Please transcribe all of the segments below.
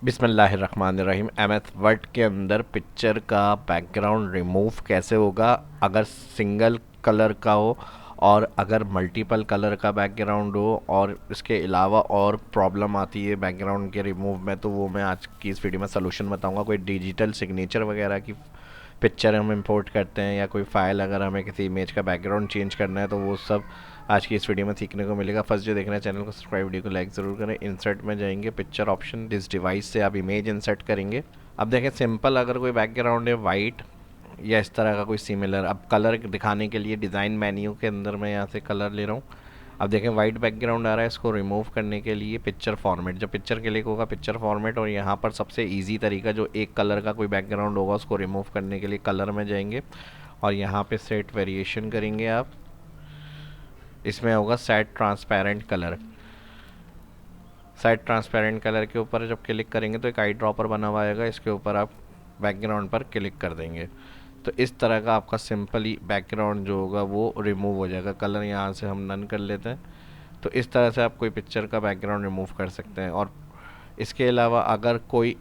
बिस्मिल्लाहिर्रहमानिर्रहीम। MS word के अंदर पिक्चर का बैकग्राउंड रिमूव कैसे होगा अगर सिंगल कलर का हो और अगर मल्टीपल कलर का बैकग्राउंड हो और इसके अलावा और प्रॉब्लम आती है बैकग्राउंड के रिमूव में, तो वो मैं आज की इस वीडियो में सलूशन बताऊंगा। कोई डिजिटल सिग्नेचर वगैरह की पिक्चर हम इंपोर्ट करते हैं या कोई फ़ाइल अगर हमें किसी इमेज का बैकग्राउंड चेंज करना है, तो वो सब आज की इस वीडियो में सीखने को मिलेगा। फर्स्ट जो देखना है चैनल को सब्सक्राइब, वीडियो को लाइक ज़रूर करें। इंसर्ट में जाएंगे, पिक्चर ऑप्शन, जिस डिवाइस से आप इमेज इंसर्ट करेंगे। अब देखें, सिंपल अगर कोई बैकग्राउंड है वाइट या इस तरह का कोई सिमिलर, अब कलर दिखाने के लिए डिज़ाइन मेन्यू के अंदर मैं यहाँ से कलर ले रहा हूँ। अब देखें वाइट बैकग्राउंड आ रहा है, इसको रिमूव करने के लिए पिक्चर फॉर्मेट, जब पिक्चर क्लिक होगा पिक्चर फॉर्मेट, और यहाँ पर सबसे इजी तरीका जो एक कलर का कोई बैकग्राउंड होगा उसको रिमूव करने के लिए कलर में जाएंगे और यहाँ पे सेट वेरिएशन करेंगे आप। इसमें होगा set transparent colour. Set transparent colour के ऊपर जब क्लिक करेंगे तो एक आई ड्रॉपर बना हुआ आएगा, इसके ऊपर आप बैकग्राउंड पर क्लिक कर देंगे तो इस तरह का आपका सिंपली बैकग्राउंड जो होगा वो रिमूव हो जाएगा। कलर यहाँ से हम नन कर लेते हैं। तो इस तरह से आप कोई पिक्चर का बैकग्राउंड रिमूव कर सकते हैं। और इसके अलावा अगर कोई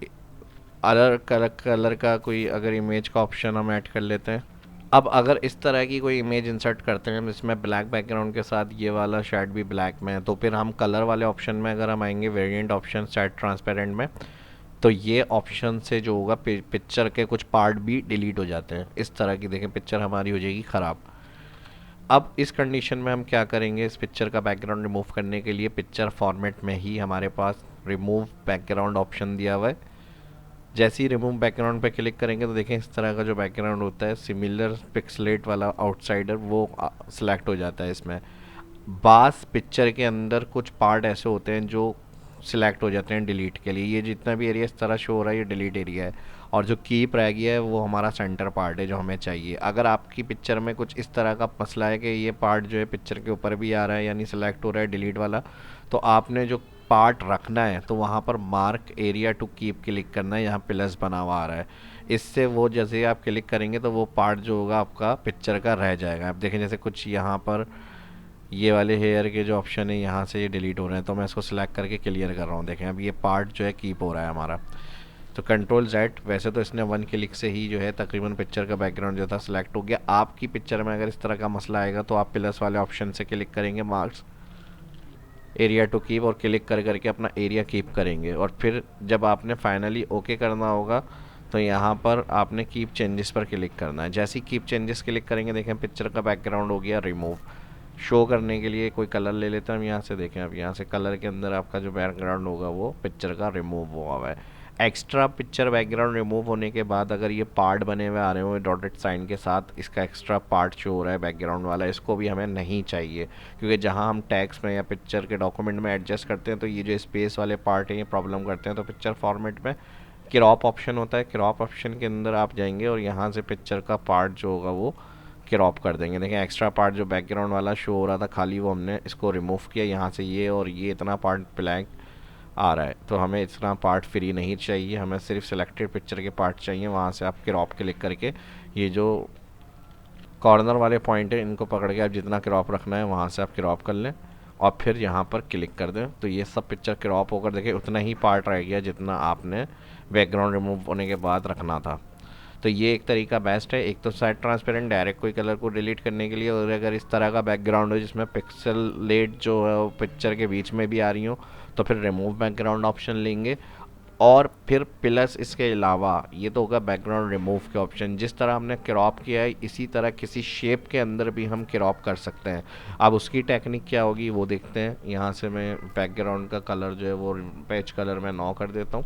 अलग कलर का कोई अगर इमेज का ऑप्शन हम ऐड कर लेते हैं। अब अगर इस तरह की कोई इमेज इंसर्ट करते हैं जिसमें ब्लैक बैकग्राउंड के साथ ये वाला शेड भी ब्लैक में है, तो फिर हम कलर वाले ऑप्शन में अगर हम आएंगे वेरिएंट ऑप्शन सेट ट्रांसपेरेंट में, तो ये ऑप्शन से जो होगा पिक्चर के कुछ पार्ट भी डिलीट हो जाते हैं। इस तरह की देखें पिक्चर हमारी हो जाएगी ख़राब। अब इस कंडीशन में हम क्या करेंगे, इस पिक्चर का बैकग्राउंड रिमूव करने के लिए पिक्चर फॉर्मेट में ही हमारे पास रिमूव बैकग्राउंड ऑप्शन दिया हुआ है। जैसे ही रिमूव बैकग्राउंड पे क्लिक करेंगे तो देखें इस तरह का जो बैकग्राउंड होता है सिमिलर पिक्सलेट वाला आउटसाइडर, वो सिलेक्ट हो जाता है। इसमें बास पिक्चर के अंदर कुछ पार्ट ऐसे होते हैं जो सिलेक्ट हो जाते हैं डिलीट के लिए। ये जितना भी एरिया इस तरह शो हो रहा है ये डिलीट एरिया है, और जो कीप रह गया है वो हमारा सेंटर पार्ट है जो हमें चाहिए। अगर आपकी पिक्चर में कुछ इस तरह का मसला है कि ये पार्ट जो है पिक्चर के ऊपर भी आ रहा है यानी सिलेक्ट हो रहा है डिलीट वाला, तो आपने जो पार्ट रखना है तो वहाँ पर mark area to keep click करना है। यहाँ प्लस बना हुआ आ रहा है, इससे वो जैसे आप क्लिक करेंगे तो वो पार्ट जो होगा आपका पिक्चर का रह जाएगा। आप देखें जैसे कुछ यहाँ पर ये वाले हेयर के जो ऑप्शन है यहाँ से ये डिलीट हो रहे हैं, तो मैं इसको सिलेक्ट करके क्लियर कर रहा हूँ। देखें अब ये पार्ट जो है कीप हो रहा है हमारा। तो कंट्रोल जेड, वैसे तो इसने वन क्लिक से ही जो है तकरीबन पिक्चर का बैकग्राउंड जो था सिलेक्ट हो गया। आपकी पिक्चर में अगर इस तरह का मसला आएगा तो आप प्लस वाले ऑप्शन से क्लिक करेंगे, मार्क्स एरिया टू कीप, और क्लिक कर करके अपना एरिया कीप करेंगे। और फिर जब आपने फाइनली ओके करना होगा तो यहाँ पर आपने कीप चेंजेस पर क्लिक करना है। जैसे ही कीप चेंजेस क्लिक करेंगे देखें पिक्चर का बैकग्राउंड हो गया रिमूव। शो करने के लिए कोई कलर ले लेते हैं हम यहाँ से। देखें अब यहाँ से कलर के अंदर आपका जो बैकग्राउंड होगा वो पिक्चर का रिमूव हुआ हुआ है। एक्स्ट्रा पिक्चर बैकग्राउंड रिमूव होने के बाद अगर ये पार्ट बने हुए आ रहे हो डॉटेड साइन के साथ, इसका एक्स्ट्रा पार्ट शो हो रहा है बैकग्राउंड वाला, इसको भी हमें नहीं चाहिए, क्योंकि जहाँ हम टैक्स में या पिक्चर के डॉक्यूमेंट में एडजस्ट करते हैं तो ये जो स्पेस वाले पार्ट हैं ये प्रॉब्लम करते हैं। तो पिक्चर फॉर्मेट में क्रॉप ऑप्शन होता है, क्रॉप ऑप्शन के अंदर आप जाएंगे और यहाँ से पिक्चर का पार्ट जो होगा वो क्रॉप कर देंगे। देखें एक्स्ट्रा पार्ट जो बैकग्राउंड वाला शो हो रहा था खाली, वो हमने इसको रिमूव किया यहाँ से, ये और ये इतना पार्ट ब्लैंक आ रहा है, तो हमें इतना पार्ट फ्री नहीं चाहिए, हमें सिर्फ सिलेक्टेड पिक्चर के पार्ट चाहिए। वहाँ से आप क्रॉप क्लिक करके ये जो कॉर्नर वाले पॉइंट है इनको पकड़ के आप जितना क्रॉप रखना है वहाँ से आप क्रॉप कर लें और फिर यहाँ पर क्लिक कर दें, तो ये सब पिक्चर क्रॉप होकर देखिए उतना ही पार्ट रह गया जितना आपने बैकग्राउंड रिमूव होने के बाद रखना था। तो ये एक तरीका बेस्ट है। एक तो साइड ट्रांसपेरेंट डायरेक्ट कोई कलर को डिलीट करने के लिए, और अगर इस तरह का बैकग्राउंड हो जिसमें पिक्सल लेट जो है वो पिक्चर के बीच में भी आ रही हो, तो फिर रिमूव बैकग्राउंड ऑप्शन लेंगे। और फिर प्लस इसके अलावा ये तो होगा बैकग्राउंड रिमूव के ऑप्शन। जिस तरह हमने क्रॉप किया है इसी तरह किसी शेप के अंदर भी हम क्रॉप कर सकते हैं। अब उसकी टेक्निक क्या होगी वो देखते हैं। यहाँ से मैं बैकग्राउंड का कलर जो है वो पेज कलर में 9 कर देता हूँ।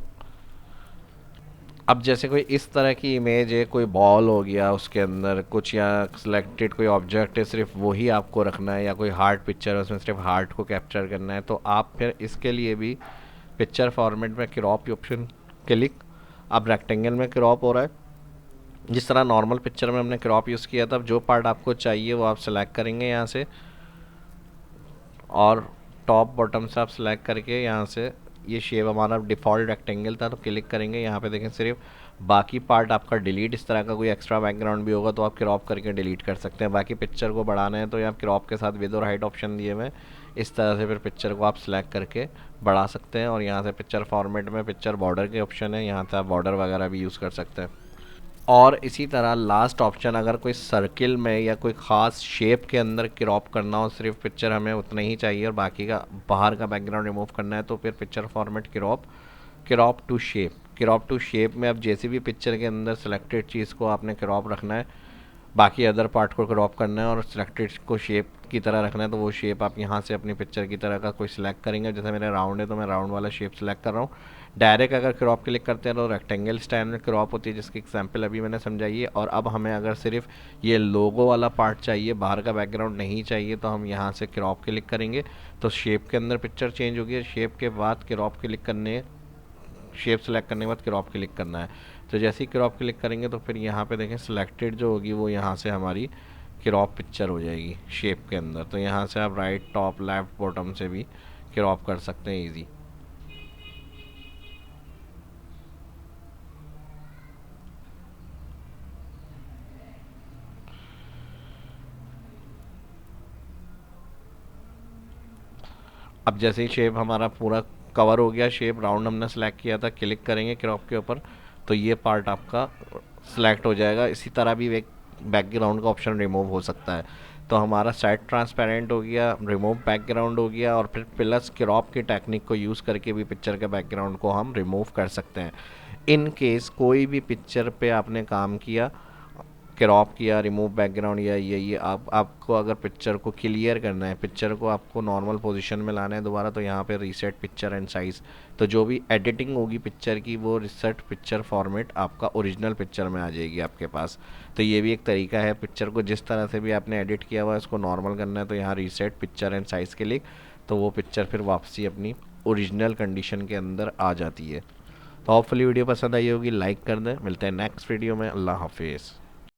अब जैसे कोई इस तरह की इमेज है, कोई बॉल हो गया उसके अंदर कुछ, या सिलेक्टेड कोई ऑब्जेक्ट है सिर्फ वही आपको रखना है, या कोई हार्ट पिक्चर है उसमें सिर्फ हार्ट को कैप्चर करना है, तो आप फिर इसके लिए भी पिक्चर फॉर्मेट में क्रॉप ऑप्शन क्लिक। अब रेक्टेंगल में क्रॉप हो रहा है, जिस तरह नॉर्मल पिक्चर में हमने क्रॉप यूज़ किया था, जो पार्ट आपको चाहिए वो आप सेलेक्ट करेंगे यहाँ से, और टॉप बॉटम से आप सेलेक्ट करके यहाँ से ये शेप हमारा डिफ़ॉल्ट रेक्टेंगल था, तो क्लिक करेंगे यहाँ पे देखें सिर्फ, बाकी पार्ट आपका डिलीट, इस तरह का कोई एक्स्ट्रा बैकग्राउंड भी होगा तो आप क्रॉप करके डिलीट कर सकते हैं। बाकी पिक्चर को बढ़ाना है तो यहाँ क्रॉप के साथ विद और हाइट ऑप्शन दिए हुए, इस तरह से फिर पिक्चर को आप सिलेक्ट करके बढ़ा सकते हैं। और यहाँ से पिक्चर फॉर्मेट में पिक्चर बॉर्डर के ऑप्शन है, यहाँ से आप बॉर्डर वगैरह भी यूज़ कर सकते हैं। और इसी तरह लास्ट ऑप्शन, अगर कोई सर्किल में या कोई ख़ास शेप के अंदर क्रॉप करना हो, सिर्फ पिक्चर हमें उतना ही चाहिए और बाकी का बाहर का बैकग्राउंड रिमूव करना है, तो फिर picture format crop, crop to shape. Crop to shape में अब जैसे भी पिक्चर के अंदर सिलेक्टेड चीज़ को आपने क्रॉप रखना है, बाकी अदर पार्ट को क्रॉप करना है और सिलेक्टेड को शेप की तरह रखना है, तो वो शेप आप यहाँ से अपनी पिक्चर की तरह का कोई सिलेक्ट करेंगे। जैसे मेरा राउंड है तो मैं राउंड वाला शेप सिलेक्ट कर रहा हूँ। डायरेक्ट अगर क्रॉप क्लिक करते हैं तो रेक्टेंगल स्टाइल में क्रॉप होती है, जिसकी एग्जांपल अभी मैंने समझाई है। और अब हमें अगर सिर्फ ये लोगो वाला पार्ट चाहिए, बाहर का बैकग्राउंड नहीं चाहिए, तो हम यहाँ से क्रॉप क्लिक करेंगे तो शेप के अंदर पिक्चर चेंज होगी। शेप के बाद क्रॉप क्लिक करने, शेप सेलेक्ट करने के बाद क्रॉप क्लिक करना है। तो जैसे ही क्रॉप क्लिक करेंगे तो फिर यहाँ पे देखें सिलेक्टेड जो होगी वो यहाँ से हमारी क्रॉप पिक्चर हो जाएगी शेप के अंदर। तो यहाँ से आप राइट, टॉप, लेफ्ट, बॉटम से भी क्रॉप कर सकते हैं इजी। अब जैसे ही शेप हमारा पूरा कवर हो गया, शेप राउंड हमने सेलेक्ट किया था, क्लिक करेंगे क्रॉप के ऊपर तो ये पार्ट आपका सिलेक्ट हो जाएगा। इसी तरह भी एक बैकग्राउंड का ऑप्शन रिमूव हो सकता है। तो हमारा साइड ट्रांसपेरेंट हो गया, रिमूव बैकग्राउंड हो गया, और फिर प्लस क्रॉप की टेक्निक को यूज़ करके भी पिक्चर के बैकग्राउंड को हम रिमूव कर सकते हैं। इन केस कोई भी पिक्चर पे आपने काम किया, क्रॉप किया, रिमूव बैकग्राउंड, या ये आपको अगर पिक्चर को क्लियर करना है, पिक्चर को आपको नॉर्मल पोजीशन में लाना है दोबारा, तो यहाँ पे रीसेट पिक्चर एंड साइज़, तो जो भी एडिटिंग होगी पिक्चर की वो रीसेट पिक्चर फॉर्मेट आपका ओरिजिनल पिक्चर में आ जाएगी आपके पास। तो ये भी एक तरीका है, पिक्चर को जिस तरह से भी आपने एडिट किया हुआ है उसको नॉर्मल करना है, तो यहाँ रीसेट पिक्चर एंड साइज़ के लिए, तो वो पिक्चर फिर वापसी अपनी ओरिजिनल कंडीशन के अंदर आ जाती है। तो होपफुली वीडियो पसंद आई होगी, लाइक कर दें। मिलते हैं नेक्स्ट वीडियो में। अल्लाह हाफिज़।